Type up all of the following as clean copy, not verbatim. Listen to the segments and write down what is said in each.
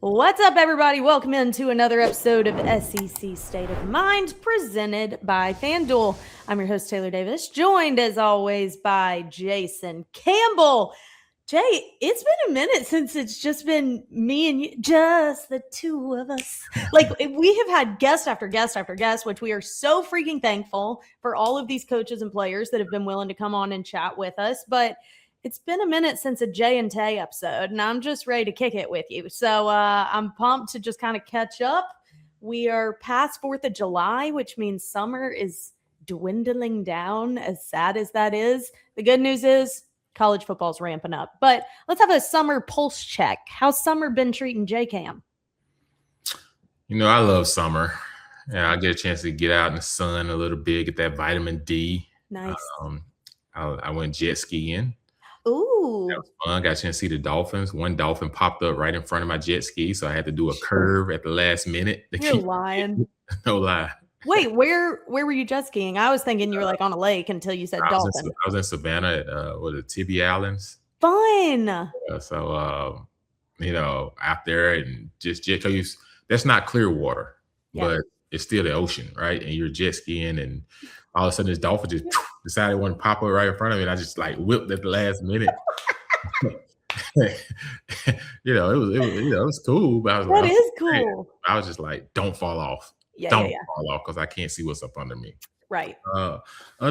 What's up, everybody? Welcome into another episode of SEC State of Mind, presented by FanDuel. I'm your host, Taylor Davis, joined as always by Jason Campbell. Jay, it's been a minute since it's just been me and you, just the two of us. Like, we have had guest after guest after guest, which we are so freaking thankful for all of these coaches and players that have been willing to come on and chat with us. But it's been a minute since a Jay and Tay episode, and I'm just ready to kick it with you. So I'm pumped to just kind of catch up. We are past 4th of July, which means summer is dwindling down, as sad as that is. The good news is college football's ramping up. But let's have a summer pulse check. How's summer been treating J-Cam? You know, I love summer. Yeah, I get a chance to get out in the sun a little bit, get that vitamin D. Nice. I went jet skiing. Ooh. That was fun. Got a chance to see the dolphins. One dolphin popped up right in front of my jet ski, so I had to do a curve at the last minute. You're lying. No lie. Wait, where were you jet skiing? I was thinking you were like on a lake until you said dolphin. I was in Savannah at the Tibby Islands. Fun. So out there and just jet ski. That's not clear water, but it's still the ocean, right? And you're jet skiing, and all of a sudden this dolphin just decided one to pop up right in front of me, and I just like whipped at the last minute. It was cool, but I was that is cool. I was just like, don't fall off. Don't fall off, because I can't see what's up under me. Right. Other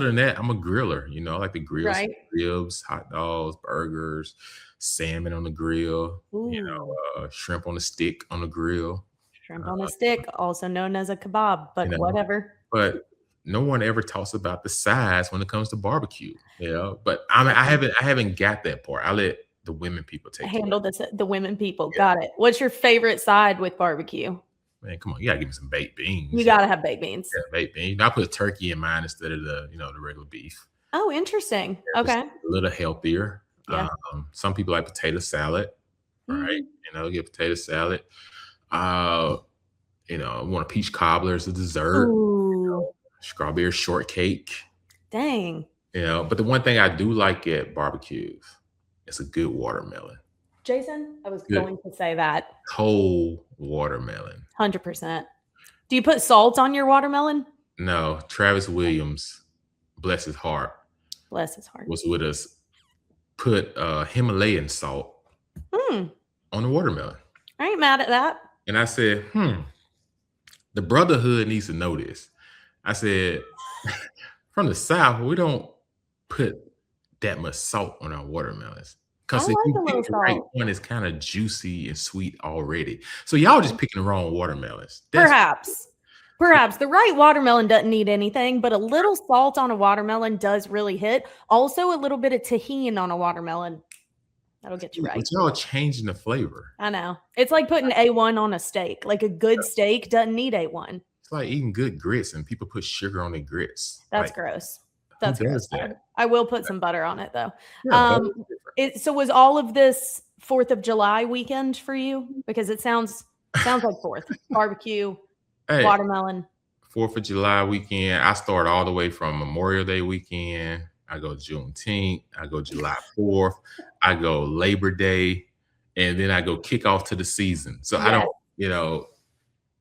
than that, I'm a griller. I like to grill right. ribs, hot dogs, burgers, salmon on the grill. Ooh. Shrimp on the stick on the grill. Shrimp on a stick, also known as a kebab, but whatever. But no one ever talks about the size when it comes to barbecue. But I haven't got that part. I let the women people handle this. The women people got it. What's your favorite side with barbecue? Man, come on, you gotta give me some baked beans. You gotta have baked beans. Yeah, baked beans. I put turkey in mine instead of the regular beef. Oh, interesting. Okay. A little healthier. Yeah. Some people like potato salad. Right? Get potato salad. I want a peach cobbler as a dessert. Ooh. Strawberry shortcake. Dang. But the one thing I do like at barbecues is a good watermelon. Jason, I was going to say that. Cold watermelon. 100%. Do you put salt on your watermelon? No. Travis Williams, bless his heart. Bless his heart. Was with us. Put Himalayan salt on the watermelon. I ain't mad at that. And I said, the brotherhood needs to know this. I said, from the South, we don't put that much salt on our watermelons. Because if you pick the right one, it's kind of juicy and sweet already. So y'all just picking the wrong watermelons. Perhaps the right watermelon doesn't need anything, but a little salt on a watermelon does really hit. Also, a little bit of tahini on a watermelon. That'll get you right. But y'all changing the flavor. I know. It's like putting A1 on a steak. Like a good steak doesn't need A1. It's like eating good grits and people put sugar on their grits. That's gross. That's gross. I will put some butter on it though. So was all of this 4th of July weekend for you? Because it sounds like 4th. Barbecue, watermelon. 4th of July weekend. I start all the way from Memorial Day weekend. I go Juneteenth. I go July 4th. I go Labor Day. And then I go kick off to the season. So I don't,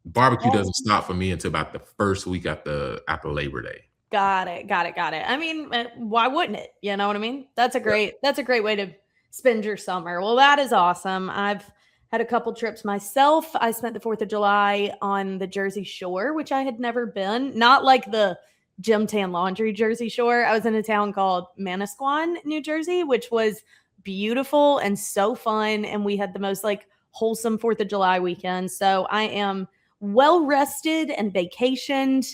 barbecue doesn't stop for me until about the first week after Labor Day. Got it. I mean, why wouldn't it? You know what I mean? That's a great way to spend your summer. Well, that is awesome. I've had a couple trips myself. I spent the 4th of July on the Jersey Shore, which I had never been. Not like the Gym Tan Laundry Jersey Shore. I was in a town called Manasquan, New Jersey, which was beautiful and so fun. And we had the most wholesome 4th of July weekend. So I am well rested and vacationed.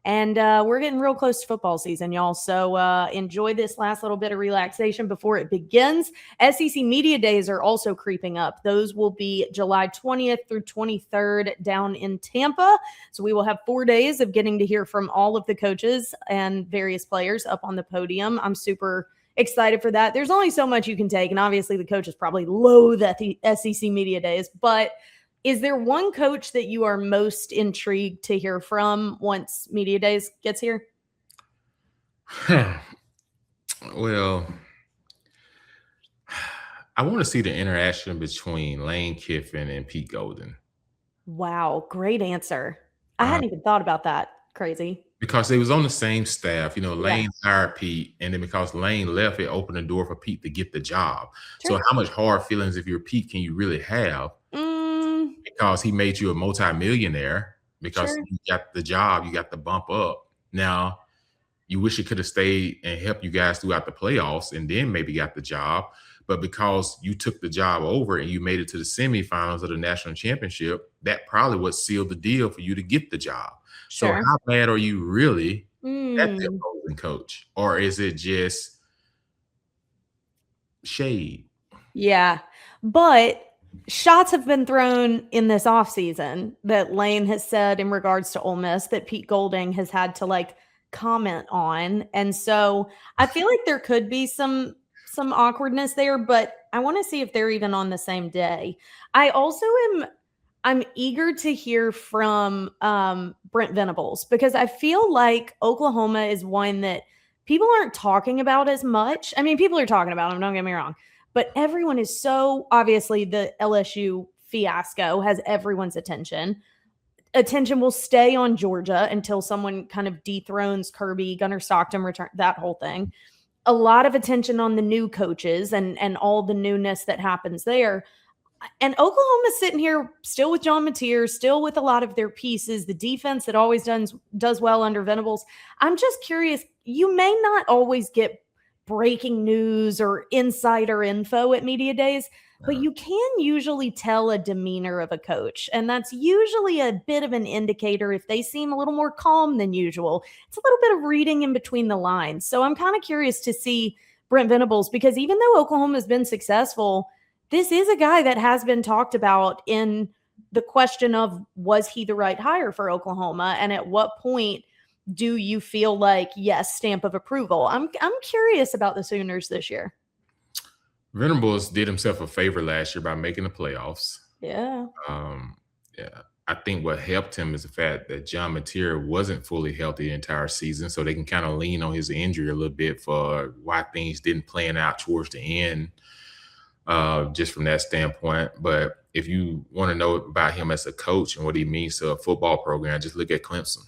And we're getting real close to football season, y'all. So enjoy this last little bit of relaxation before it begins. SEC Media Days are also creeping up. Those will be July 20th through 23rd down in Tampa. So we will have 4 days of getting to hear from all of the coaches and various players up on the podium. I'm super excited for that. There's only so much you can take. And obviously the coaches probably loathe at the SEC Media Days. But is there one coach that you are most intrigued to hear from once Media Days gets here? Well, I want to see the interaction between Lane Kiffin and Pete Golden. Wow, great answer. I Uh, hadn't even thought about that. Crazy. because they was on the same staff. Yeah, Lane hired Pete, and then because Lane left, it opened the door for Pete to get the job. So sure. how much hard feelings if you're Pete can you really have? Mm, Because he made you a multimillionaire because sure, you got the job, you got the bump up. Now, you wish he could have stayed and helped you guys throughout the playoffs and then maybe got the job. But because you took the job over and you made it to the semifinals of the national championship, that probably what sealed the deal for you to get the job. So sure. how bad are you really at the Mm. opposing coach? Or is it just shade? Yeah. But shots have been thrown in this offseason that Lane has said in regards to Ole Miss that Pete Golding has had to like comment on. And so I feel like there could be some awkwardness there, but I want to see if they're even on the same day. I also am I'm eager to hear from Brent Venables because I feel like Oklahoma is one that people aren't talking about as much. I mean, people are talking about them, don't get me wrong, but everyone is so obviously the LSU fiasco has everyone's attention. Attention will stay on Georgia until someone kind of dethrones Kirby, Gunnar Stockton, return that whole thing. A lot of attention on the new coaches and all the newness that happens there. And Oklahoma's sitting here still with John Mateer, still with a lot of their pieces, the defense that always does well under Venables. I'm just curious, you may not always get breaking news or insider info at media days, but you can usually tell a demeanor of a coach. And that's usually a bit of an indicator if they seem a little more calm than usual. It's a little bit of reading in between the lines. So I'm kind of curious to see Brent Venables because even though Oklahoma has been successful, this is a guy that has been talked about in the question of was he the right hire for Oklahoma and at what point do you feel like yes, stamp of approval? I'm curious about the Sooners this year. Venables did himself a favor last year by making the playoffs. Yeah. Um, yeah, I think what helped him is the fact that John Mateer wasn't fully healthy the entire season, so they can kind of lean on his injury a little bit for why things didn't plan out towards the end, just from that standpoint. But if you want to know about him as a coach and what he means to a football program, just look at Clemson.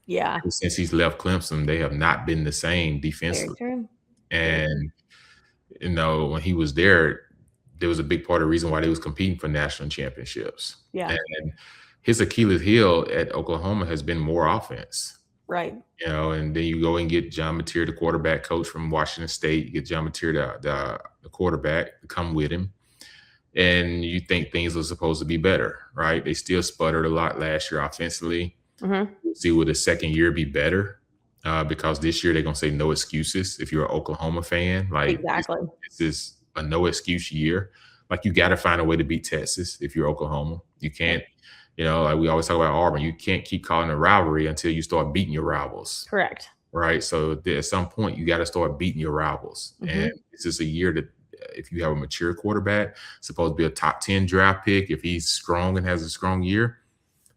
Yeah. Since he's left Clemson, they have not been the same Very defensively. true. Very true. And when he was there was a big part of the reason why they was competing for national championships. Yeah. And his Achilles heel at Oklahoma has been more offense. Right. And then you go and get John Mateer, the quarterback coach from Washington State. You get John Mateer, the quarterback, to come with him. And you think things were supposed to be better, right? They still sputtered a lot last year offensively. Mm-hmm. We'll see, will the second year be better? Because this year they're going to say no excuses. If you're an Oklahoma fan, like Exactly. this is a no excuse year. Like you got to find a way to beat Texas if you're Oklahoma. You can't, like we always talk about Auburn, you can't keep calling a rivalry until you start beating your rivals. Correct. Right. So at some point you got to start beating your rivals. Mm-hmm. And this is a year that if you have a mature quarterback, supposed to be a top 10 draft pick, if he's strong and has a strong year,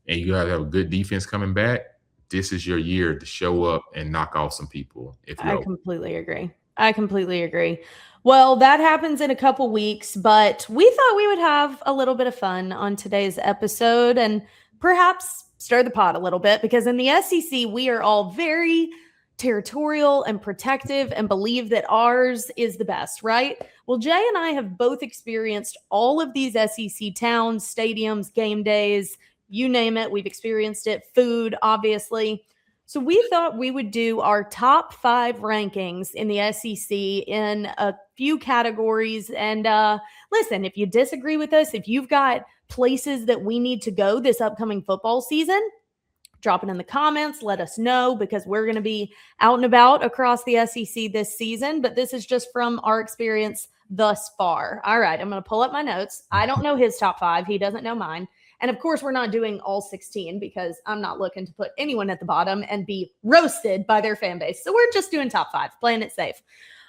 and you have a good defense coming back, this is your year to show up and knock off some people. I completely agree. I completely agree. Well, that happens in a couple weeks, but we thought we would have a little bit of fun on today's episode and perhaps stir the pot a little bit because in the SEC, we are all very territorial and protective and believe that ours is the best, right? Well, Jay and I have both experienced all of these SEC towns, stadiums, game days, you name it. We've experienced it, food, obviously. So we thought we would do our top 5 rankings in the SEC in a few categories. And listen, if you disagree with us, if you've got places that we need to go this upcoming football season, drop it in the comments. Let us know because we're going to be out and about across the SEC this season. But this is just from our experience thus far. All right, I'm going to pull up my notes. I don't know his top 5. He doesn't know mine. And of course, we're not doing all 16 because I'm not looking to put anyone at the bottom and be roasted by their fan base. So we're just doing top 5, playing it safe.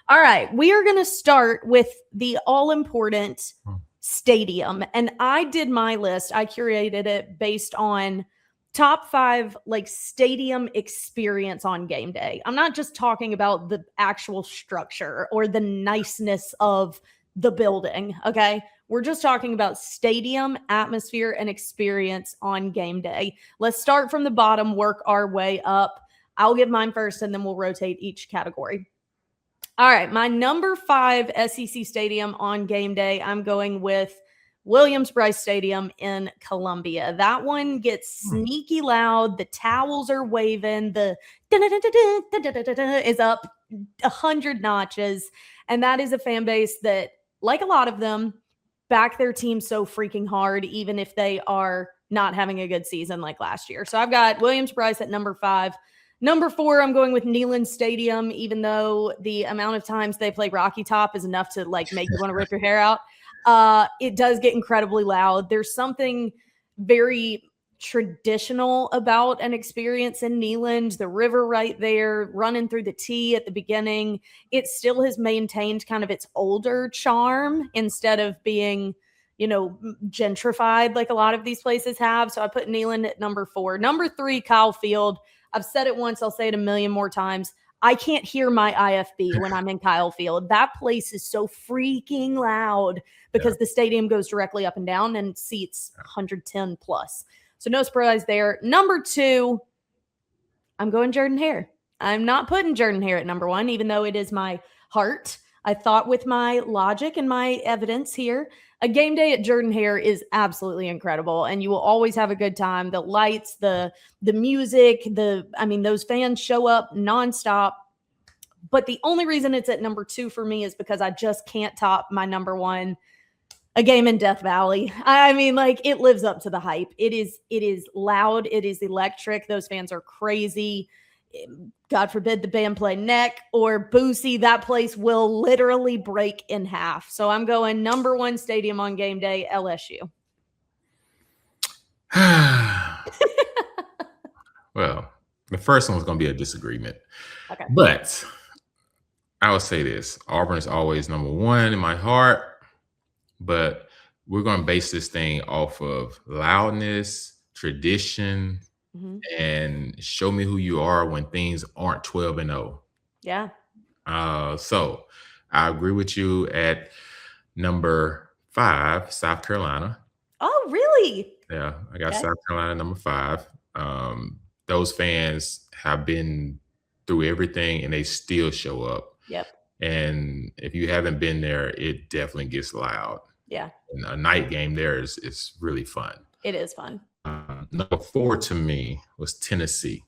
All right, we are going to start with the all-important stadium. And I did my list. I curated it based on top 5 like stadium experience on game day. I'm not just talking about the actual structure or the niceness of the building. Okay. We're just talking about stadium atmosphere and experience on game day. Let's start from the bottom, work our way up. I'll give mine first and then we'll rotate each category. All right. My number 5 SEC stadium on game day, I'm going with Williams-Brice Stadium in Columbia. That one gets sneaky loud. The towels are waving. The is up 100 notches. And that is a fan base that, like a lot of them, back their team so freaking hard, even if they are not having a good season like last year. So I've got Williams-Brice at number 5. Number 4, I'm going with Neyland Stadium, even though the amount of times they play Rocky Top is enough to like make you want to rip your hair out. It does get incredibly loud. There's something very traditional about an experience in Neyland, the river right there, running through the T at the beginning. It still has maintained kind of its older charm instead of being, gentrified like a lot of these places have. So I put Neyland at number 4. Number 3, Kyle Field. I've said it once, I'll say it a million more times. I can't hear my IFB when I'm in Kyle Field. That place is so freaking loud because the stadium goes directly up and down and seats 110 plus. So no surprise there. Number 2, I'm going Jordan-Hare. I'm not putting Jordan-Hare at number 1, even though it is my heart. I thought with my logic and my evidence here, a game day at Jordan-Hare is absolutely incredible, and you will always have a good time. The lights, the music, those fans show up nonstop. But the only reason it's at number 2 for me is because I just can't top my number 1, a game in Death Valley. I mean, like, it lives up to the hype. It is loud. It is electric. Those fans are crazy. God forbid the band play Neck or Boosie. That place will literally break in half. So I'm going number 1 stadium on game day, LSU. Well, the first one was going to be a disagreement. Okay. But I will say this. Auburn is always number 1 in my heart. But we're going to base this thing off of loudness, tradition, and show me who you are when things aren't 12-0. Yeah. So I agree with you at number 5, South Carolina. Oh, really? Yeah, I got South Carolina number 5. Those fans have been through everything and they still show up. Yep. And if you haven't been there, it definitely gets loud. Yeah. And a night game there is really fun. It is fun. Number 4 to me was Tennessee.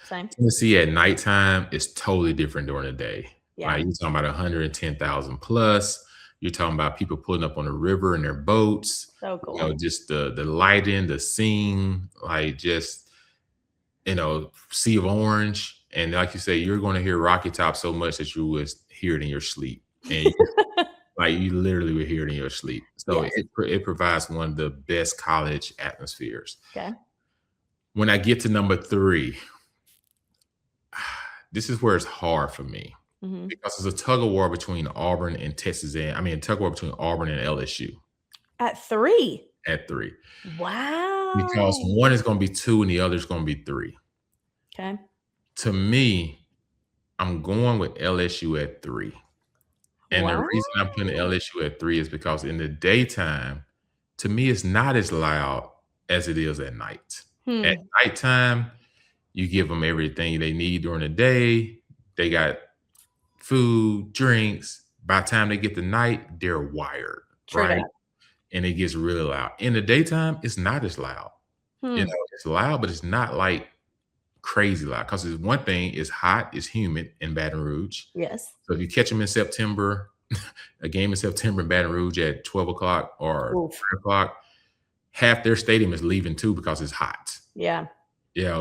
Same. Tennessee at nighttime is totally different during the day. Yeah. You're talking about 110,000 plus. You're talking about people pulling up on the river in their boats. So cool. Just the lighting, the scene, sea of orange. And like you say, you're going to hear Rocky Top so much that you would hear it in your sleep. And you literally would hear it in your sleep. So it provides one of the best college atmospheres. Okay. When I get to number 3, this is where it's hard for me because it's a tug of war between Auburn and Texas tug of war between Auburn and LSU. At 3? At 3. Wow. Because one is going to be 2 and the other is going to be 3. Okay. To me, I'm going with LSU at 3. And the reason I'm putting LSU at 3 is because in the daytime, to me, it's not as loud as it is at night. At nighttime, you give them everything they need during the day. They got food, drinks. By the time they get to night, they're wired. True right? that. And it gets really loud. In the daytime, it's not as loud. It's loud, but it's not like crazy loud. Because one thing, it's hot, it's humid in Baton Rouge. Yes. So if you catch them in September, a game in September in Baton Rouge at 12 o'clock or 3 o'clock, half their stadium is leaving too because it's hot. Yeah.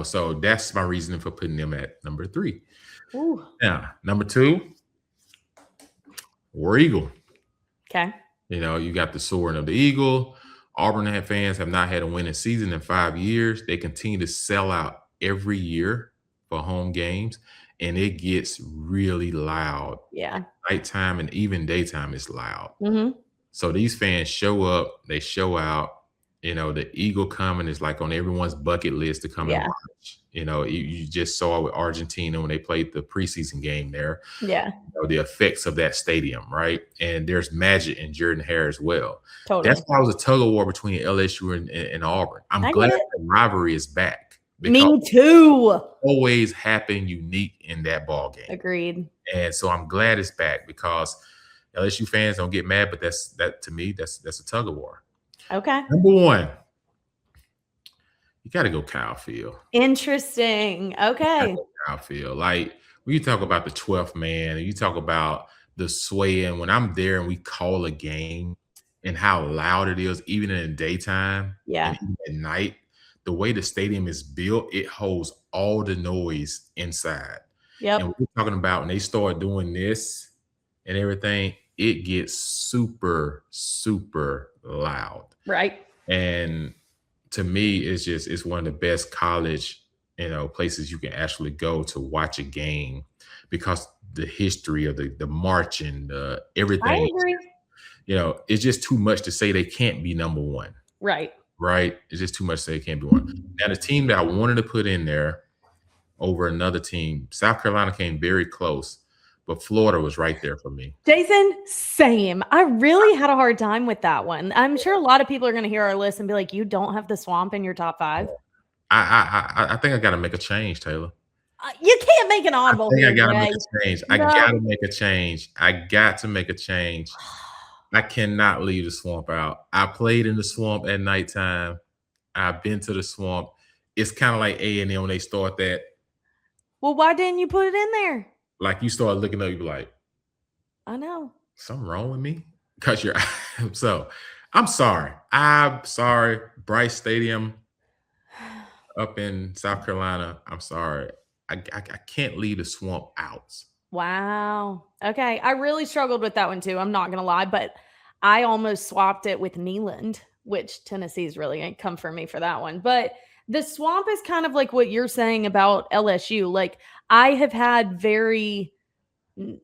So that's my reasoning for putting them at number 3. Ooh. Now, number 2, War Eagle. Okay. You got the soaring of the Eagle. Auburn fans have not had a winning season in 5 years. They continue to sell out every year for home games, and it gets really loud. Yeah. Nighttime and even daytime is loud. Mm-hmm. So these fans show up, they show out, The Eagle coming is like on everyone's bucket list to come and Yeah. watch. You just saw with Argentina when they played the preseason game there, Yeah. the effects of that stadium, right? And there's magic in Jordan Hare as well. Totally. That's why it was a tug of war between LSU and Auburn. I'm I glad get it. the rivalry is back because Me too. it always happened unique in that ball game. Agreed. And so I'm glad it's back because LSU fans don't get mad, but to me, that's a tug of war. Okay. Number one, you got to go Kyle Field. Interesting. Okay. Kyle Field. Like when you talk about the 12th man, and you talk about the swaying, when I'm there and we call a game and how loud it is, even in the daytime, Yeah. and even at night, the way the stadium is built, it holds all the noise inside. Yep. And we're talking about when they start doing this and everything, it gets super, super loud. Right. And to me, it's one of the best college, places you can actually go to watch a game because the history of the marching, the everything. I agree. It's just too much to say they can't be number one. Right. Right. It's just too much to say they can't be one. Now, the team that I wanted to put in there over another team, South Carolina came very close, but Florida was right there for me. Jason, same. I really had a hard time with that one. I'm sure a lot of people are going to hear our list and be like, you don't have the Swamp in your top 5. I think I got to make a change, Taylor. You can't make an audible. I got to make a change. I got to make a change. I got to make a change. I cannot leave the Swamp out. I played in the Swamp at nighttime. I've been to the Swamp. It's kind of like A&M when they start that. Well, why didn't you put it in there? Like you start looking up, you be like, I know. Something wrong with me? Because you're so I'm sorry. Bryce Stadium up in South Carolina. I'm sorry. I can't leave the Swamp out. Wow. Okay. I really struggled with that one too. I'm not going to lie, but I almost swapped it with Neyland, which Tennessee's really going to come for me for that one. But the Swamp is kind of like what you're saying about LSU. Like I have had very,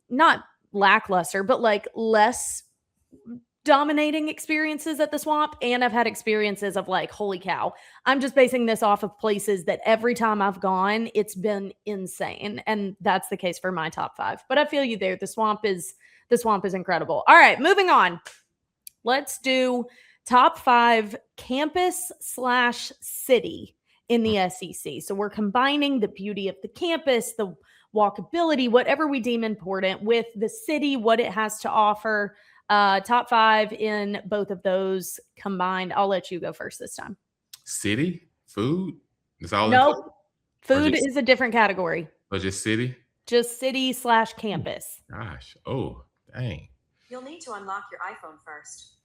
not lackluster, but like less dominating experiences at the Swamp. And I've had experiences of like, holy cow, I'm just basing this off of places that every time I've gone, it's been insane. And that's the case for my top 5. But I feel you there. The Swamp is incredible. All right, moving on. Let's do top 5 campus/city in the SEC. So we're combining the beauty of the campus, the walkability, whatever we deem important, with the city, what it has to offer. Top 5 in both of those combined. I'll let you go first this time. City? Food? It's all nope. Food is a different category. Or just city? Just city/campus. Gosh. Oh, dang. You'll need to unlock your iPhone first.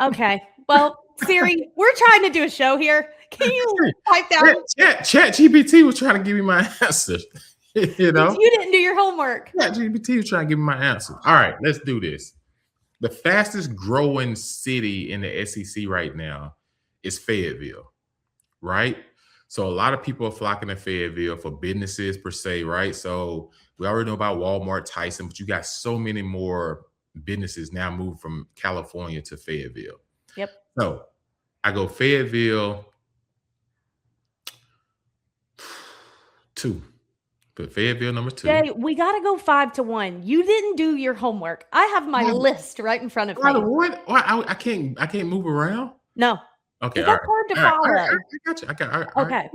Okay. Well, Siri, we're trying to do a show here. Can you type down? Chat GPT was trying to give me my answer. You didn't do your homework. Chat GPT was trying to give me my answer. All right, let's do this. The fastest growing city in the SEC right now is Fayetteville, right? So a lot of people are flocking to Fayetteville for businesses per se, right? So we already know about Walmart, Tyson, but you got so many more businesses now moved from California to Fayetteville. Yep. So I go Fayetteville 2. Put Fayetteville number 2. Jay, we got to go 5-1. You didn't do your homework. I have my list right in front of me. What? I can't move around? No. Okay. That's hard to follow. I got you. Okay. Okay.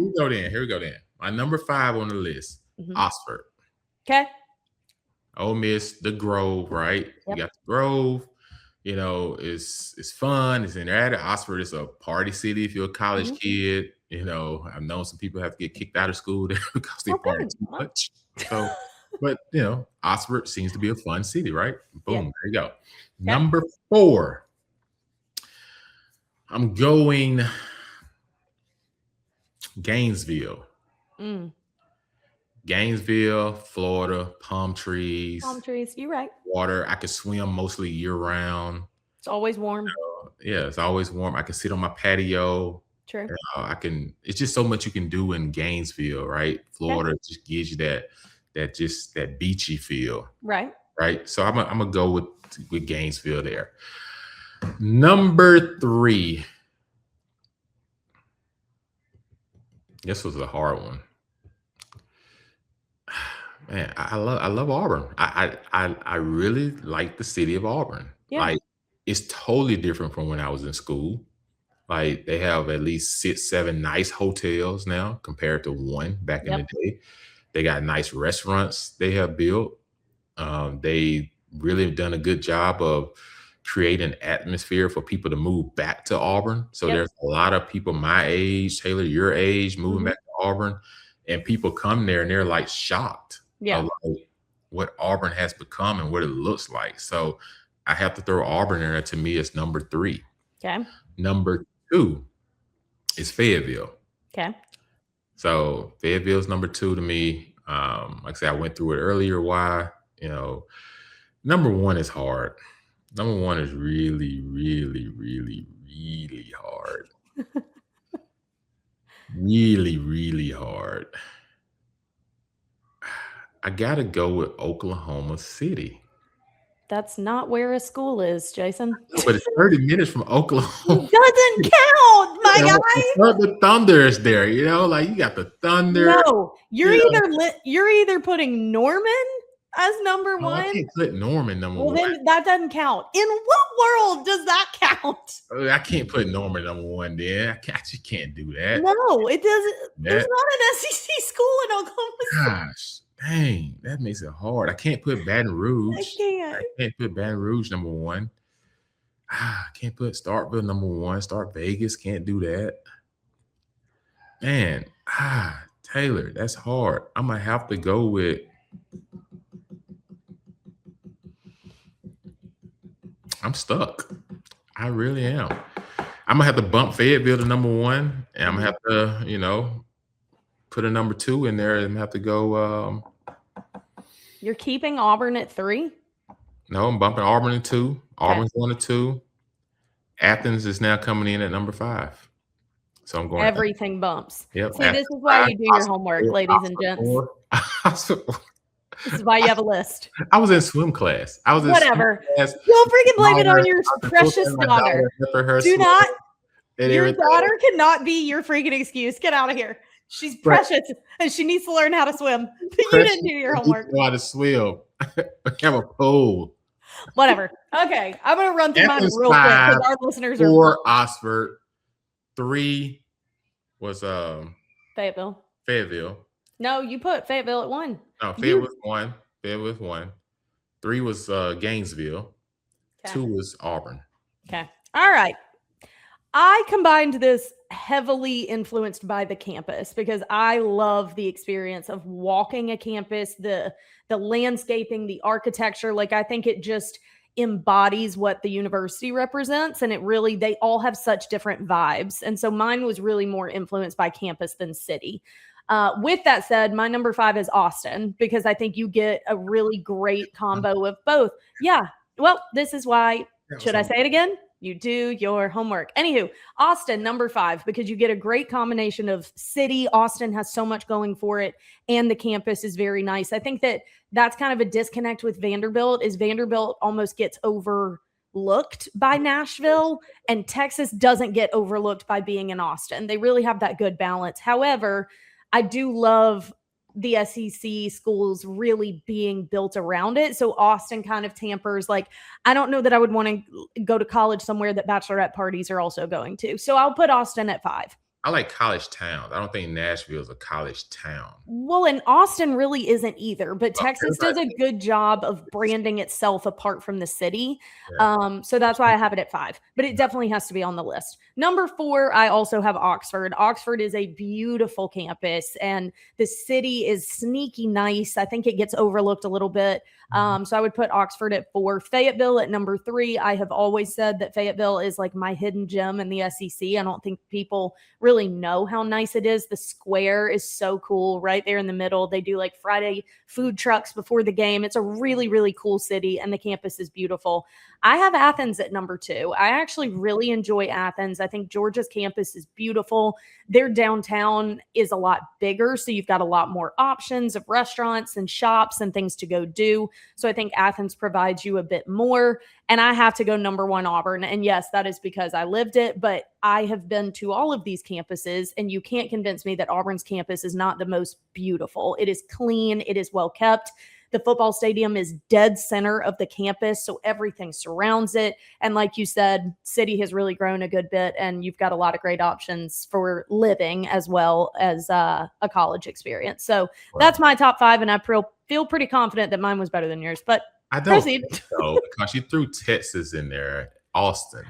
Here we go then. My number 5 on the list, Oxford. Okay. Ole Miss, the Grove, right? Yep. You got the Grove. It's fun. It's interactive. Oxford is a party city if you're a college kid. I've known some people have to get kicked out of school there because they party too much. So, but Oxford seems to be a fun city, right? Boom, There you go. Okay. Number 4. I'm going Gainesville. Gainesville, Florida, palm trees. Palm trees, you're right. Water. I could swim mostly year round. It's always warm. It's always warm. I can sit on my patio. True. It's just so much you can do in Gainesville, right? Florida just gives you that beachy feel. Right. Right. So I'm gonna go with Gainesville there. Number 3. This was a hard one. Man, I love Auburn. I really like the city of Auburn. Yeah. Like, it's totally different from when I was in school. Like, they have at least 6, 7 nice hotels now compared to 1 back in the Yep. day. They got nice restaurants they have built. They really have done a good job of creating atmosphere for people to move back to Auburn. So Yep. there's a lot of people my age, Taylor, your age, moving Mhm. back to Auburn, and people come there and they're like shocked Yeah. of like what Auburn has become and what it looks like. So I have to throw Auburn in there. To me, it's number 3. Okay. Number 2 is Fayetteville. Okay. So Fayetteville's number 2 to me. Like I said, I went through it earlier. Why? Number 1 is hard. Number 1 is really, really, really, really hard. Really, really hard. I gotta go with Oklahoma City. That's not where a school is, Jason. But it's 30 minutes from Oklahoma. Doesn't count, my guy. The Thunder is there, like you got the Thunder. No, you're either putting Norman as number Oh, I 1. can't put Norman number Well, 1. then that doesn't count. In what world does that count? I can't put Norman number 1 then. I just can't do that. No, it doesn't. There's That- not an SEC school in Oklahoma City. Gosh, dang, that makes it hard. I can't put Baton Rouge. I can't. I can't put Baton Rouge number 1. I can't put Starkville number 1. Stark Vegas, can't do that. Man, Taylor, that's hard. I'm gonna have to go with. I'm stuck. I really am. I'm gonna have to bump Fayetteville to number 1, and I'm gonna have to, put a number 2 in there, and have to go. You're keeping Auburn at 3? No, I'm bumping Auburn at 2. Auburn's 1 to 2. Athens is now coming in at number 5. So I'm going. Everything bumps. Yep. See, this is why you do your homework, ladies and gents. This is why you have a list. I was in swim class. Whatever. Don't freaking blame it on your precious daughter. Do not. Your daughter cannot be your freaking excuse. Get out of here. She's precious and she needs to learn how to swim. But you didn't do your homework. Know how to swim. Have a pool. Whatever. Okay. I'm going to run through mine real quick because our listeners are. 4 Oxford. 3 was Fayetteville. No, you put Fayetteville at 1. No, Fayetteville was 1. Fayetteville was 1. 3 was Gainesville. Okay. 2 was Auburn. Okay. All right. I combined this heavily influenced by the campus because I love the experience of walking a campus, the landscaping, the architecture. Like, I think it just embodies what the university represents, and they all have such different vibes. And so mine was really more influenced by campus than city. With that said, my number 5 is Austin because I think you get a really great combo of both. Yeah. Well, this is why. Should I say it again? You do your homework. Anywho, Austin, number 5, because you get a great combination of city. Austin has so much going for it, and the campus is very nice. I think that's kind of a disconnect with Vanderbilt, is Vanderbilt almost gets overlooked by Nashville, and Texas doesn't get overlooked by being in Austin. They really have that good balance. However, I do love the SEC schools really being built around it. So Austin kind of tampers, like, I don't know that I would want to go to college somewhere that bachelorette parties are also going to. So I'll put Austin at 5. I like college towns. I don't think Nashville is a college town. Well, and Austin really isn't either, but Texas does a good job of branding itself apart from the city. Yeah. So that's why I have it at 5, but it definitely has to be on the list. Number 4, I also have Oxford. Oxford is a beautiful campus, and the city is sneaky nice. I think it gets overlooked a little bit. So I would put Oxford at 4. Fayetteville at number 3. I have always said that Fayetteville is like my hidden gem in the SEC. I don't think people really know how nice it is. The square is so cool right there in the middle. They do like Friday food trucks before the game. It's a really, really cool city, and the campus is beautiful. I have Athens at number 2. I actually really enjoy Athens. I think Georgia's campus is beautiful. Their downtown is a lot bigger, so you've got a lot more options of restaurants and shops and things to go do. So I think Athens provides you a bit more. And I have to go number one, Auburn. And yes, that is because I lived it, but I have been to all of these campuses, and you can't convince me that Auburn's campus is not the most beautiful. It is clean. It is well kept. The football stadium is dead center of the campus, so everything surrounds it. And like you said, city has really grown a good bit, and you've got a lot of great options for living as well as a college experience. So that's my top 5, and I feel pretty confident that mine was better than yours. But I don't think so, because you threw Texas in there, Austin.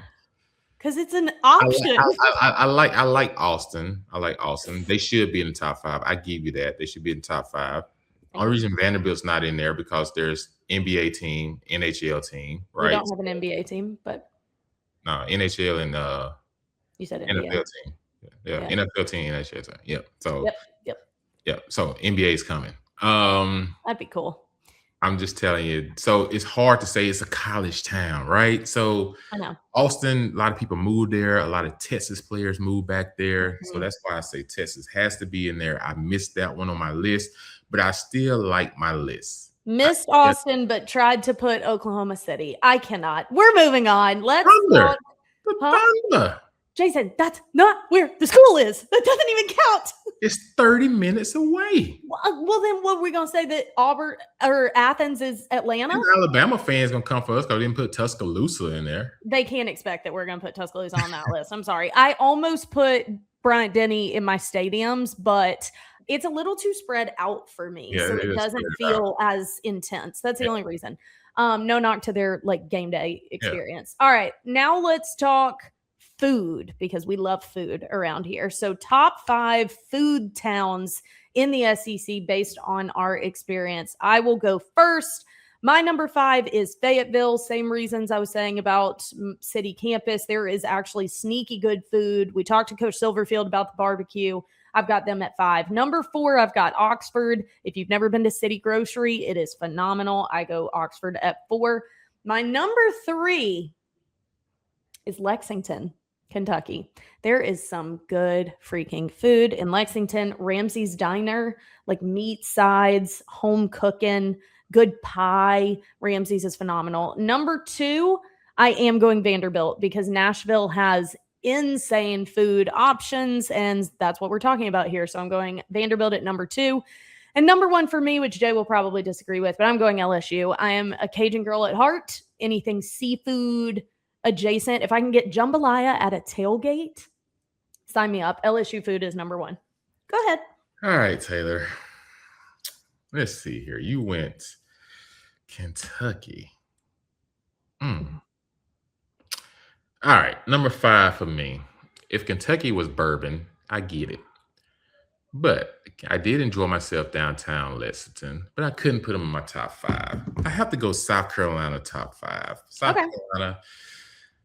Because it's an option. I like Austin. I like Austin. They should be in the top 5. I give you that. They should be in the top 5. Only reason Vanderbilt's not in there because there's NBA team, NHL team, right? We don't have an NBA team, but no, NHL and you said NBA. NFL team. Yeah, NFL team, NHL team. Yep. So yep. So NBA is coming. That'd be cool. I'm just telling you. So it's hard to say it's a college town, right? So I know Austin, a lot of people moved there. A lot of Texas players moved back there. So that's why I say Texas has to be in there. I missed that one on my list, but I still like my list. Missed Austin, but tried to put Oklahoma City. I cannot. We're moving on. Let's Thunder. Thunder. Jason, that's not where the school is. That doesn't even count. It's 30 minutes away. Well, then what are we going to say, that Auburn or Athens is Atlanta? And Alabama fans going to come for us because we didn't put Tuscaloosa in there. They can't expect that we're going to put Tuscaloosa on that list. I'm sorry. I almost put Bryant-Denny in my stadiums, but it's a little too spread out for me. Yeah, so it doesn't feel as intense. That's the only reason. No knock to their game day experience. All right. Now let's talk food, because we love food around here. So top 5 food towns in the SEC based on our experience. I will go first. My number 5 is Fayetteville. Same reasons I was saying about city campus. There is actually sneaky good food. We talked to Coach Silverfield about the barbecue. I've got them at 5. Number 4, I've got Oxford. If you've never been to City Grocery, it is phenomenal. I go Oxford at 4. My number 3 is Lexington, Kentucky. There is some good freaking food in Lexington. Ramsey's Diner, like meat sides, home cooking, good pie. Ramsey's is phenomenal. Number 2, I am going Vanderbilt, because Nashville has insane food options, and that's what we're talking about here. So I'm going Vanderbilt at number 2. And number 1 for me, which Jay will probably disagree with, but I'm going LSU. I am a Cajun girl at heart. Anything seafood adjacent. If I can get jambalaya at a tailgate, sign me up. LSU food is number 1. Go ahead. All right, Taylor. Let's see here. You went Kentucky. All right, number 5 for me. If Kentucky was bourbon, I get it. But I did enjoy myself downtown Lexington, but I couldn't put them in my top 5. I have to go South Carolina top 5. South Carolina.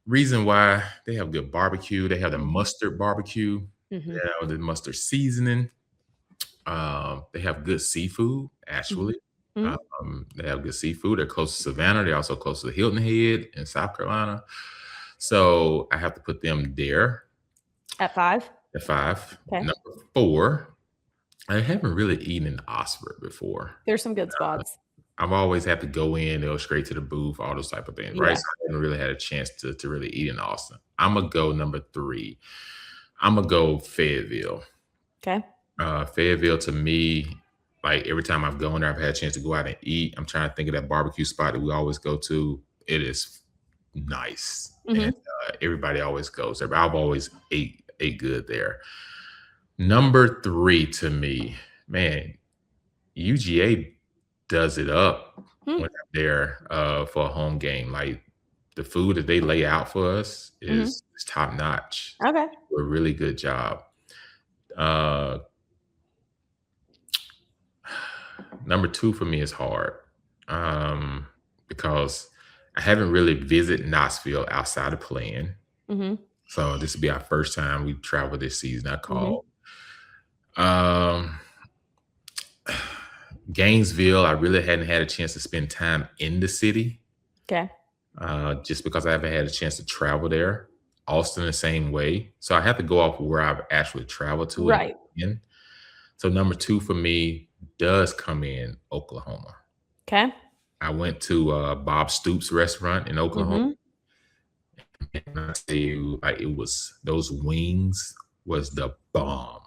Reason why: they have good barbecue. They have the mustard barbecue. They have the mustard seasoning. They have good seafood, actually. They have good seafood. They're close to Savannah. They're also close to Hilton Head in South Carolina. So I have to put them there. At 5? At 5. Okay. Number 4, I haven't really eaten in Oxford before. There's some good spots. I've always had to go in, go straight to the booth, all those type of things, right? So I haven't really had a chance to really eat in Austin. I'm going to go number 3. I'm going to go Fayetteville. Okay. Fayetteville, to me, like every time I've gone there, I've had a chance to go out and eat. I'm trying to think of that barbecue spot that we always go to. It is nice. And everybody always goes there. But I've always ate good there. Number 3 to me, man, UGA does it up when I'm there for a home game. Like the food that they lay out for us is top notch. Okay. A really good job. Number 2 for me is hard because I haven't really visited Knoxville outside of playing. So this will be our first time we travel this season. I called. Gainesville, I really hadn't had a chance to spend time in the city. Okay. Just because I haven't had a chance to travel there. Austin the same way. So I have to go off where I've actually traveled to. Right. So number 2 for me does come in Oklahoma. Okay. I went to Bob Stoops restaurant in Oklahoma. And I tell you, like it was those wings was the bomb.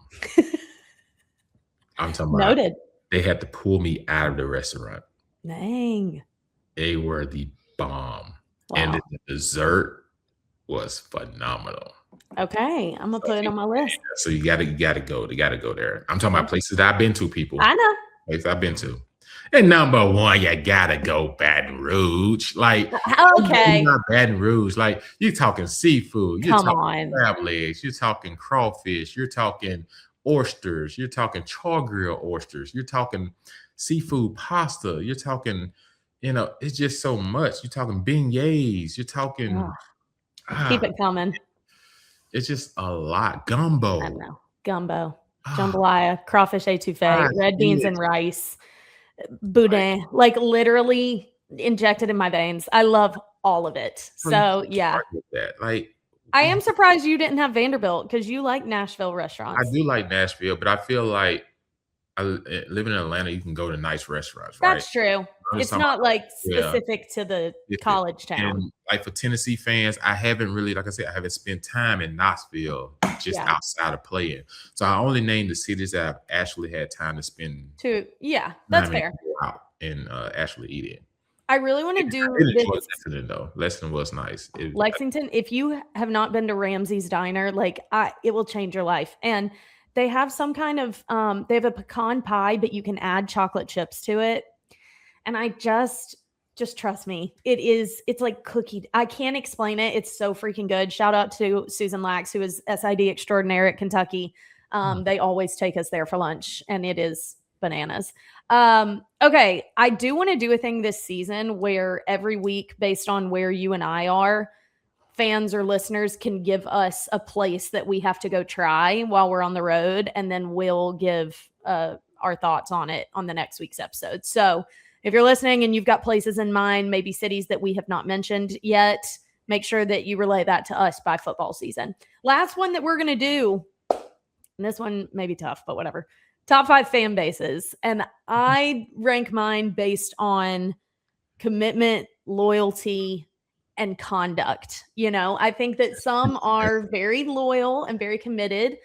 I'm talking about Noted. they had to pull me out of the restaurant. Dang. They were the bomb. And Wow. the dessert was phenomenal. Okay. I'm gonna put it on my list. So you gotta go. You gotta go there. I'm talking about places that I've been to, people. I know. Places I've been to. And number one, you gotta go Baton Rouge. Like, Okay. not Baton Rouge. Like, you're talking seafood. You're Come talking on. crab legs. You're talking crawfish. You're talking oysters. You're talking char grill oysters. You're talking seafood pasta. You're talking, it's just so much. You're talking beignets. You're talking. Keep it coming. It's just a lot. Gumbo. I know. Gumbo. Jambalaya, crawfish etouffee, red beans and rice, boudin, like literally injected in my veins. I love all of it. So yeah. Like, I am surprised you didn't have Vanderbilt because you like Nashville restaurants. I do like Nashville, but I feel like living in Atlanta, you can go to nice restaurants, right? That's true. It's not like specific to the college town. And like for Tennessee fans, I haven't really, like I said, I haven't spent time in Knoxville just outside of playing. So I only named the cities that I've actually had time to spend. That's fair. Out and actually eat it. I really want to do this. Lexington, though. Lexington was nice. Lexington, if you have not been to Ramsey's Diner, like it will change your life. And they have some kind of they have a pecan pie, but you can add chocolate chips to it. And I just trust me. It's like cookie. I can't explain it. It's so freaking good. Shout out to Susan Lax, who is SID extraordinaire at Kentucky. They always take us there for lunch, and it is bananas. Okay. I do want to do a thing this season where every week, based on where you and I are, fans or listeners can give us a place that we have to go try while we're on the road. And then we'll give our thoughts on it on the next week's episode. So if you're listening and you've got places in mind, maybe cities that we have not mentioned yet, make sure that you relay that to us by football season. Last one that we're going to do, and this one may be tough, but whatever. Top 5 fan bases. And I rank mine based on commitment, loyalty, and conduct. I think that some are very loyal and very committed,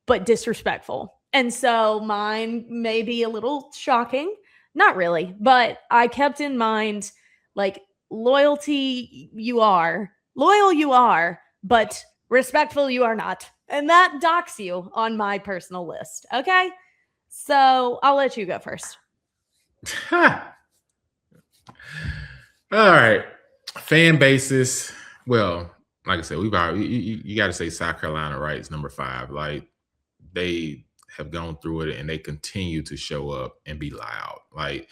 but disrespectful. And so mine may be a little shocking. Not really, but I kept in mind, like, loyalty, you are. Loyal, you are, but respectful, you are not. And that docks you on my personal list, okay? So I'll let you go first. All right. Fan bases. Well, like I said, we've already, you got to say South Carolina, right? It's number 5. Like, they have gone through it and they continue to show up and be loud. Like,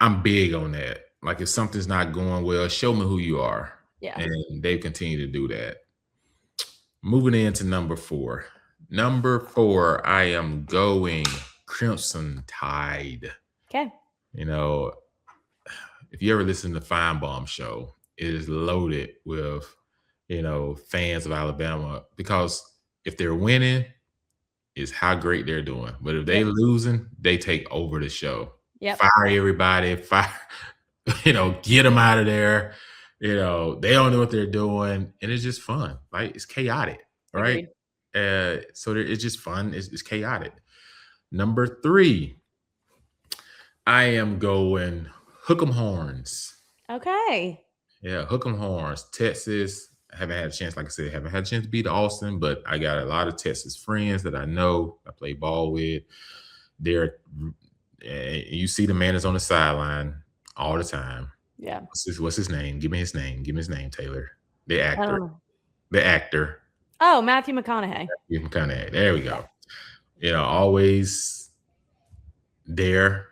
I'm big on that. Like, if something's not going well, show me who you are. Yeah. And they continue to do that. Moving into number 4. Number 4, I am going Crimson Tide. Okay. If you ever listen to Feinbaum show, it is loaded with, fans of Alabama, because if they're winning, it's how great they're doing. But if they're losing, they take over the show. Yep. Fire everybody, get them out of there. They don't know what they're doing. And it's just fun. Like, it's chaotic, right? So it's just fun. It's chaotic. Number 3, I am going Hook 'em Horns. Okay. Yeah, Hook 'em Horns. Texas. I haven't had a chance, like I said, haven't had a chance to beat Austin, but I got a lot of Texas friends that I know I play ball with. You see the man is on the sideline all the time. Yeah. What's his name? Give me his name. Give me his name, Taylor. The actor. The actor. Oh, Matthew McConaughey. Matthew McConaughey. There we go. Always there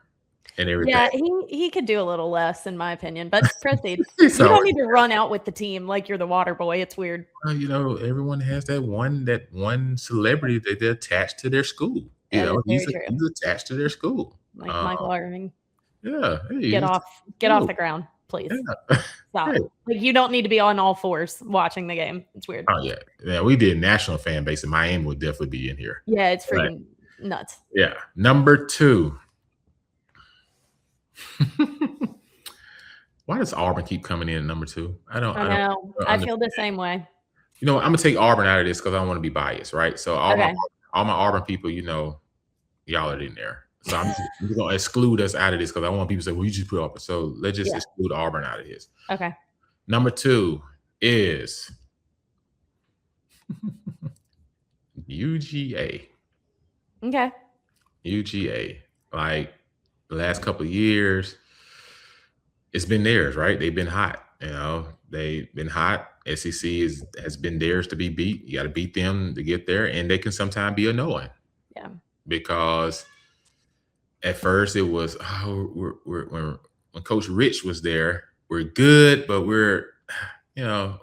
and everything. Yeah, he could do a little less, in my opinion, but proceed. You don't need to run out with the team like you're the water boy. It's weird. Everyone has that one celebrity that they're attached to their school. He's attached to their school. Like Michael Irving. Yeah. Hey, get off the ground, please. Yeah. Stop. Hey. Like, you don't need to be on all fours watching the game. It's weird. Oh yeah. Yeah, we did national fan base, and Miami would definitely be in here. Yeah, it's freaking nuts. Yeah. Number 2. Why does Auburn keep coming in at number 2? I know. I feel the same way. You know, I'm gonna take Auburn out of this because I don't want to be biased, right? So Okay. all my Auburn people, you know, y'all are in there. So I'm just gonna exclude us out of this because I want people to say, well, you just put Auburn. So let's just exclude Auburn out of this. Okay. Number 2 is UGA. Okay. UGA. Like the last couple of years, it's been theirs, right? They've been hot. You know, they've been hot. SEC has been theirs to be beat. You got to beat them to get there, and they can sometimes be annoying. Yeah. Because at first it was, when Coach Rich was there, we're good, but we're, you know,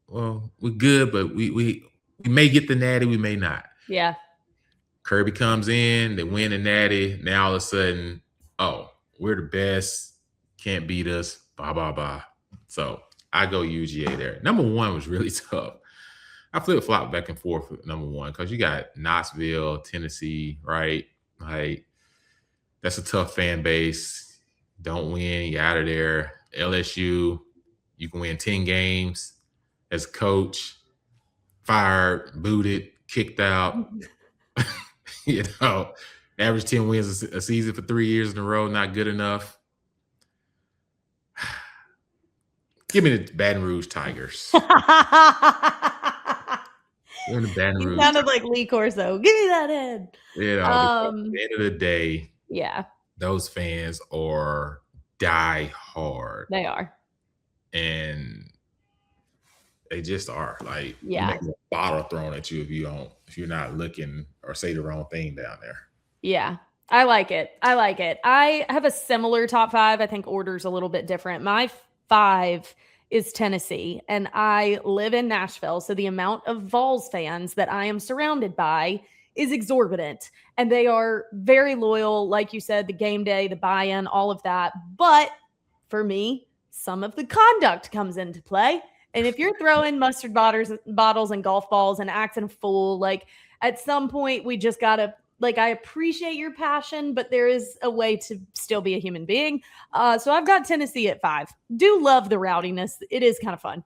well, we're good, but we may get the natty, we may not. Yeah. Kirby comes in, they win the natty. Now all of a sudden, oh, we're the best, can't beat us, blah, blah, blah. So I go UGA there. Number 1 was really tough. I flip-flop back and forth with number 1 because you got Knoxville, Tennessee, right? Like, that's a tough fan base. Don't win, you're out of there. LSU, you can win 10 games as a coach, fired, booted, kicked out. You know, average 10 wins a season for 3 years in a row, not good enough. Give me the Baton Rouge Tigers. You sounded like Lee Corso. Give me that head. You know, at the end of the day, yeah, those fans are die hard. They are. And they just are. Like, yeah, you make a bottle thrown at you if you're not looking or say the wrong thing down there. Yeah. I like it. I have a similar top 5. I think order's a little bit different. My 5 is Tennessee, and I live in Nashville, so the amount of Vols fans that I am surrounded by is exorbitant, and they are very loyal. Like you said, the game day, the buy-in, all of that. But for me, some of the conduct comes into play. And if you're throwing mustard bottles and golf balls and acting a fool, like at some point we just got to, like, I appreciate your passion, but there is a way to still be a human being. So I've got Tennessee at 5. Do love the rowdiness. It is kind of fun.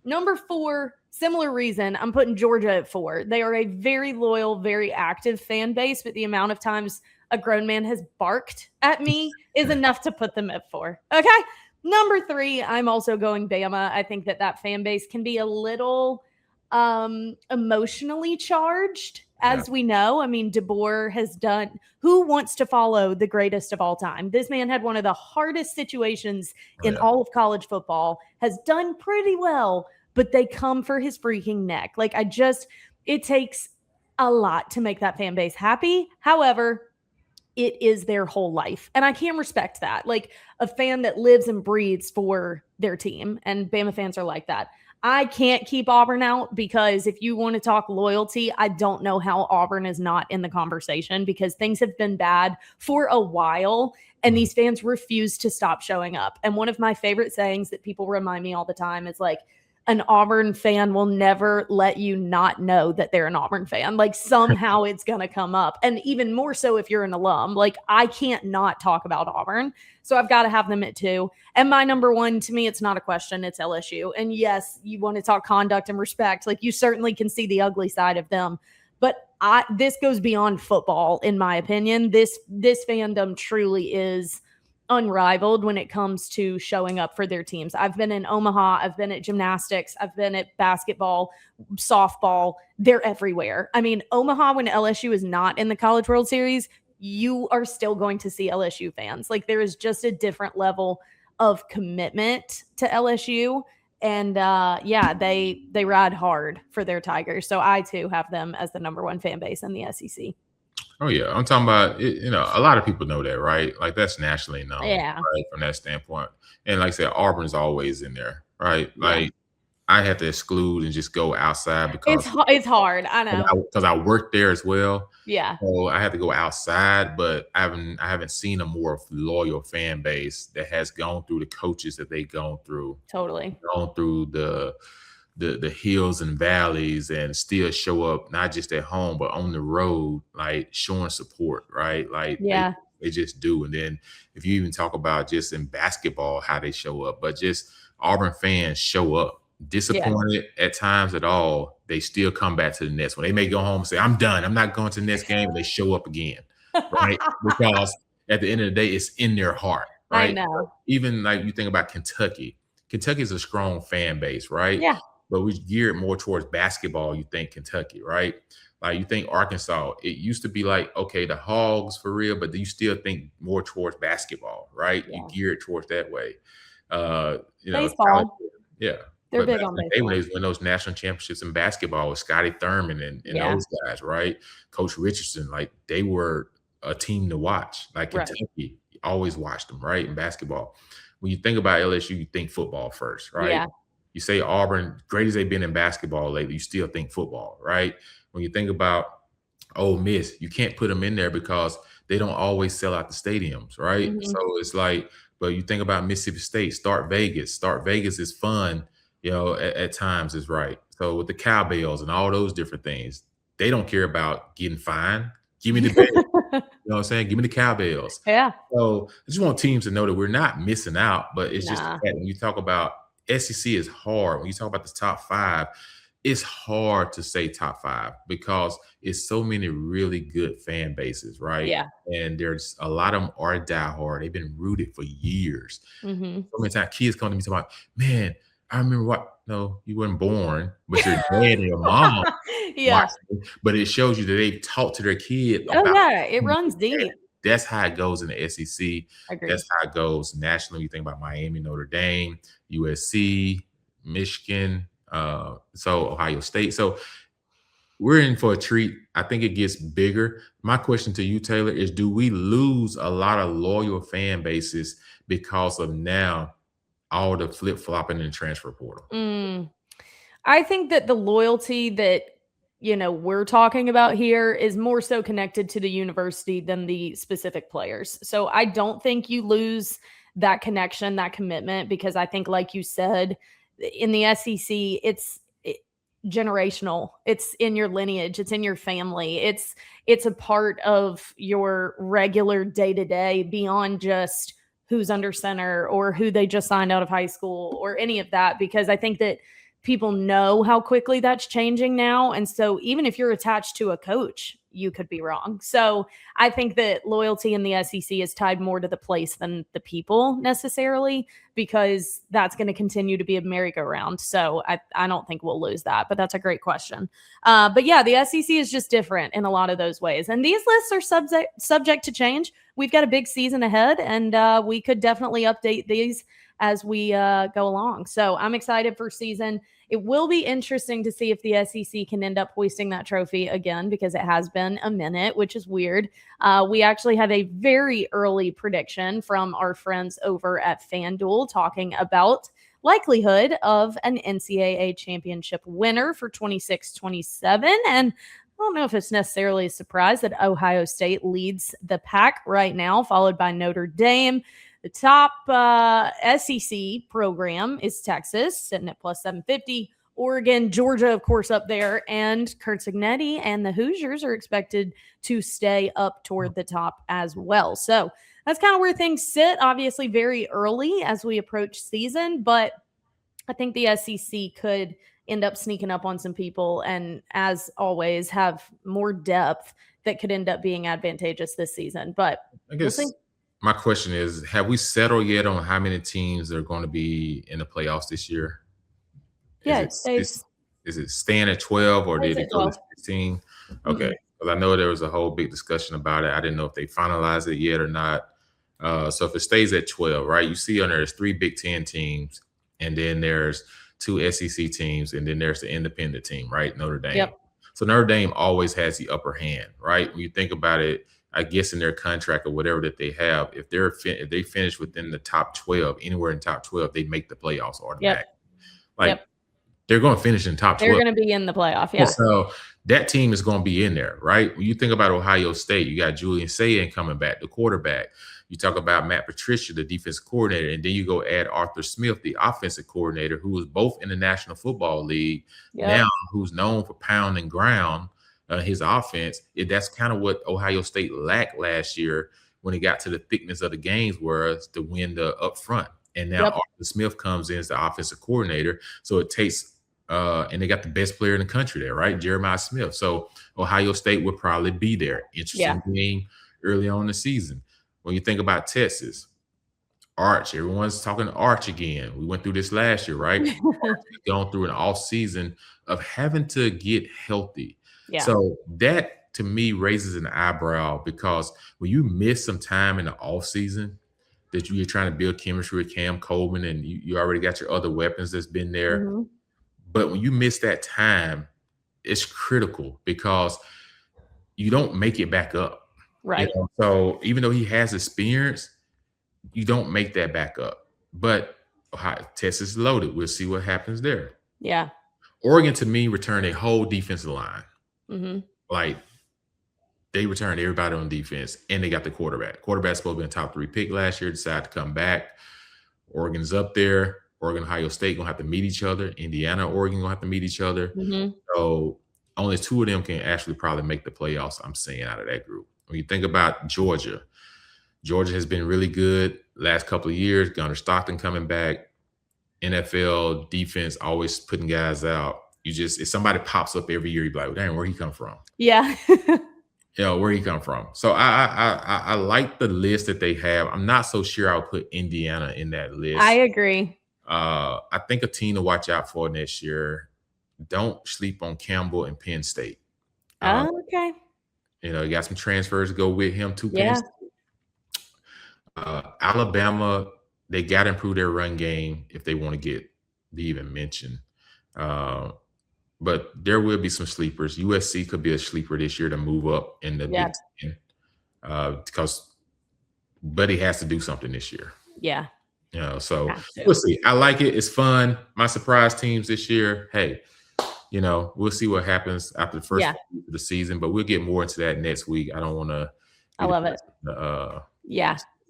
Number 4, similar reason, I'm putting Georgia at 4. They are a very loyal, very active fan base, but the amount of times a grown man has barked at me is enough to put them at 4. Okay. Number 3, I'm also going Bama. I think that fan base can be a little emotionally charged, as we know. I mean, DeBoer has done, who wants to follow the greatest of all time? This man had one of the hardest situations in all of college football, has done pretty well, but they come for his freaking neck. Like, it takes a lot to make that fan base happy. However, it is their whole life. And I can respect that. Like, a fan that lives and breathes for their team, and Bama fans are like that. I can't keep Auburn out because if you want to talk loyalty, I don't know how Auburn is not in the conversation, because things have been bad for a while and these fans refuse to stop showing up. And one of my favorite sayings that people remind me all the time is like, an Auburn fan will never let you not know that they're an Auburn fan. Like, somehow it's going to come up. And even more so if you're an alum. Like, I can't not talk about Auburn. So I've got to have them at 2. And my number 1, to me, it's not a question. It's LSU. And yes, you want to talk conduct and respect. Like, you certainly can see the ugly side of them. But this goes beyond football, in my opinion. This fandom truly is unrivaled when it comes to showing up for their teams. I've been in Omaha, I've been at gymnastics, I've been at basketball, softball. They're everywhere. I mean, Omaha, when LSU is not in the College World Series, you are still going to see LSU fans. Like, there is just a different level of commitment to LSU. And they ride hard for their Tigers. So I too have them as the number 1 fan base in the SEC. Oh yeah, I'm talking about it, you know, a lot of people know that, right? Like, that's nationally known, right, from that standpoint. And like I said, Auburn's always in there, right? Like, I have to exclude and just go outside because it's hard. I know, because I worked there as well. Yeah, so I had to go outside, but I haven't seen a more loyal fan base that has gone through the coaches that they've gone through, gone through the hills and valleys, and still show up not just at home but on the road, like showing support, right? Like, They just do. And then if you even talk about just in basketball, how they show up, but just Auburn fans show up. Disappointed at times at all, they still come back to the next one. They may go home and say, I'm done. I'm not going to the next game. And they show up again, right? Because at the end of the day, it's in their heart, right? I know. Even like you think about Kentucky. Kentucky is a strong fan base, right? Yeah. But we gear it more towards basketball, you think Kentucky, right? Like you think Arkansas, it used to be like, okay, the Hogs for real, but you still think more towards basketball, right? Yeah. You gear it towards that way. Baseball. Yeah. They're But big on they baseball. win those national championships in basketball with Scotty Thurman and those guys, right? Coach Richardson, like they were a team to watch. Like Kentucky, you always watched them, right? In basketball. When you think about LSU, you think football first, right? Yeah. You say Auburn, great as they've been in basketball lately, you still think football, right? When you think about Ole Miss, you can't put them in there because they don't always sell out the stadiums, right? Mhm. So it's like, but you think about Mississippi State, Start Vegas. Start Vegas is fun, at times is right. So with the cowbells and all those different things, they don't care about getting fined. Give me the bell. You know what I'm saying? Give me the cowbells. Yeah. So I just want teams to know that we're not missing out, but it's just Nah. that when you talk about SEC is hard. When you talk about the top 5, it's hard to say top 5 because it's so many really good fan bases, right? Yeah. And there's a lot of them are diehard. They've been rooted for years. Mhm. So many times kids come to me talking about, man, I remember what? No, you weren't born, but your dad and your mom Yeah. watching. But it shows you that they've talked to their kid Oh, about yeah. It runs deep. that's how it goes in the SEC. Agreed. That's how it goes nationally. You think about Miami, Notre Dame, USC, Michigan, so Ohio State. So we're in for a treat. I think it gets bigger. My question to you, Taylor, is do we lose a lot of loyal fan bases because of now all the flip-flopping and transfer portal? I think that the loyalty that we're talking about here is more so connected to the university than the specific players. So I don't think you lose that connection, that commitment, because I think, like you said, in the SEC, it's generational. It's in your lineage. It's in your family. It's a part of your regular day-to-day beyond just who's under center or who they just signed out of high school or any of that, because I think that people know how quickly that's changing now. And so even if you're attached to a coach, you could be wrong. So I think that loyalty in the SEC is tied more to the place than the people necessarily, because that's going to continue to be a merry-go-round. So I don't think we'll lose that, but that's a great question. But yeah, the SEC is just different in a lot of those ways. And these lists are subject to change. We've got a big season ahead, and we could definitely update these as we go along. So I'm excited for season. It will be interesting to see if the SEC can end up hoisting that trophy again, because it has been a minute, which is weird. We actually have a very early prediction from our friends over at FanDuel talking about likelihood of an NCAA championship winner for 26-27. And I don't know if it's necessarily a surprise that Ohio State leads the pack right now, followed by Notre Dame. The top SEC program is Texas, sitting at plus 750. Oregon, Georgia, of course, up there. And Kurt Cignetti and the Hoosiers are expected to stay up toward the top as well. So that's kind of where things sit. Obviously, very early as we approach season. But I think the SEC could end up sneaking up on some people and, as always, have more depth that could end up being advantageous this season. But I guess we'll see. My question is, have we settled yet on how many teams are going to be in the playoffs this year? Yeah, is it staying at 12 or did it go to 16? Okay, because I know there was a whole big discussion about it. I didn't know if they finalized it yet or not. So if it stays at 12, right, you see there's 3 Big Ten teams, and then there's 2 SEC teams, and then there's the independent team, right, Notre Dame. Yep. So Notre Dame always has the upper hand, right? When you think about it, I guess in their contract or whatever that they have, if they finish within the top 12, anywhere in top 12, they make the playoffs automatically. They're going to finish in top 12. They're going to be in the playoff, yeah. So that team is going to be in there, right? When you think about Ohio State, you got Julian Sayin coming back, the quarterback. You talk about Matt Patricia, the defensive coordinator, and then you go add Arthur Smith, the offensive coordinator, who was both in the National Football League, now who's known for pound and ground his offense. That's kind of what Ohio State lacked last year when it got to the thickness of the games was to win the up front. And now Yep. Arthur Smith comes in as the offensive coordinator. So it takes and they got the best player in the country there, right? Jeremiah Smith. So Ohio State would probably be there. Interesting game early on in the season. When you think about Texas, Arch, everyone's talking Arch again. We went through this last year, right? Arch has gone through an off season of having to get healthy. Yeah. So that to me raises an eyebrow, because when you miss some time in the off season that you're trying to build chemistry with Cam Coleman and you already got your other weapons that's been there. Mm-hmm. But when you miss that time, it's critical because you don't make it back up. Right. You know? So even though he has experience, you don't make that back up. But Texas is loaded. We'll see what happens there. Yeah. Oregon, to me, returned a whole defensive line. Mm-hmm. Like, they returned everybody on defense, and they got the quarterback. Quarterback's supposed to be a top 3 pick last year, decided to come back. Oregon's up there. Oregon, Ohio State going to have to meet each other. Indiana, Oregon going to have to meet each other. Mm-hmm. So only 2 of them can actually probably make the playoffs, I'm saying, out of that group. When you think about Georgia has been really good last couple of years. Gunnar Stockton coming back. NFL defense always putting guys out. If somebody pops up every year, you be like, dang, where he come from? Yeah. Where he come from. So I like the list that they have. I'm not so sure I'll put Indiana in that list. I agree. I think a team to watch out for next year. Don't sleep on Campbell and Penn State. Okay. You got some transfers to go with him to Yeah. Penn State. Alabama, they got to improve their run game if they want to be even mentioned. But there will be some sleepers. USC could be a sleeper this year to move up in the Big Ten, because Buddy has to do something this year. Yeah. So we'll see. I like it. It's fun. My surprise teams this year, hey, we'll see what happens after the first week of the season, but we'll get more into that next week. I don't want to. I love it.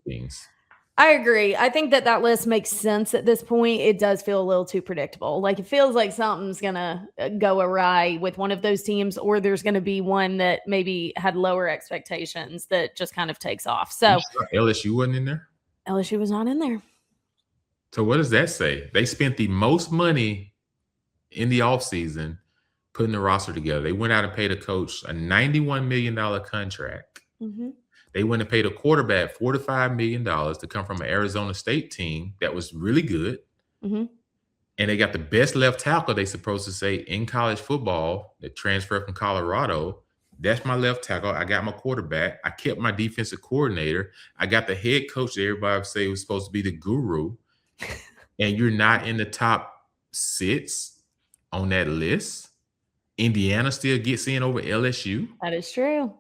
Things. I agree. I think that list makes sense at this point. It does feel a little too predictable. Like, it feels like something's going to go awry with one of those teams, or there's going to be one that maybe had lower expectations that just kind of takes off. So LSU wasn't in there? LSU was not in there. So what does that say? They spent the most money in the offseason putting the roster together. They went out and paid a coach a $91 million contract. Mm-hmm. They went and paid a quarterback $4 to $5 million to come from an Arizona State team that was really good. Mm-hmm. And they got the best left tackle, they supposed to say, in college football that transferred from Colorado. That's my left tackle. I got my quarterback. I kept my defensive coordinator. I got the head coach that everybody would say was supposed to be the guru. And you're not in the top 6 on that list. Indiana still gets in over LSU. That is true.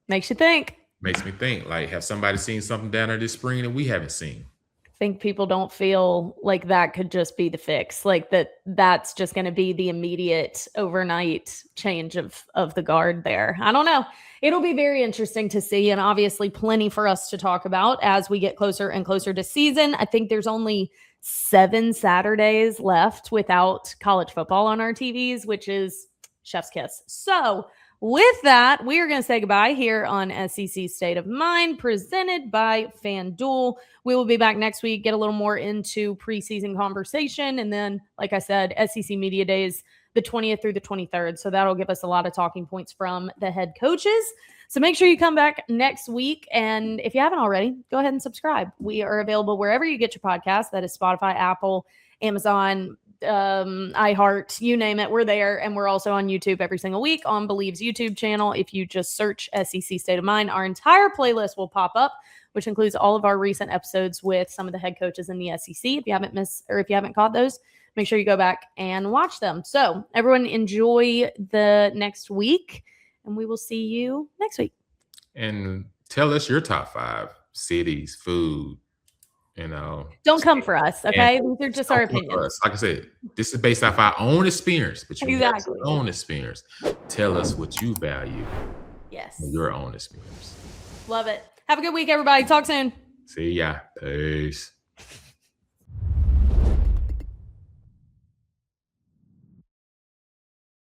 Makes you think. Makes me think, like, have somebody seen something down there this spring that we haven't seen? I think people don't feel like that could just be the fix. Like that's just going to be the immediate overnight change of the guard there. I don't know. It'll be very interesting to see, and obviously plenty for us to talk about as we get closer and closer to season. I think there's only 7 Saturdays left without college football on our TVs, which is chef's kiss. So with that, we are going to say goodbye here on SEC State of Mind, presented by FanDuel. We will be back next week, get a little more into preseason conversation. And then, like I said, SEC Media Days, the 20th through the 23rd. So that'll give us a lot of talking points from the head coaches. So make sure you come back next week. And if you haven't already, go ahead and subscribe. We are available wherever you get your podcast. That is Spotify, Apple, Amazon, iHeart, you name it, we're there. And we're also on YouTube every single week on Believe's YouTube channel. If you just search SEC State of Mind, our entire playlist will pop up, which includes all of our recent episodes with some of the head coaches in the SEC. If you haven't missed, or if you haven't caught those, make sure you go back and watch them. So everyone enjoy the next week, and we will see you next week. And tell us your top 5 cities, food. Don't come for us, okay? These are just our opinions. Like I said, this is based off our own experience, but you have your own experience. Tell us what you value. Yes. Your own experience. Love it. Have a good week, everybody. Talk soon. See ya. Peace.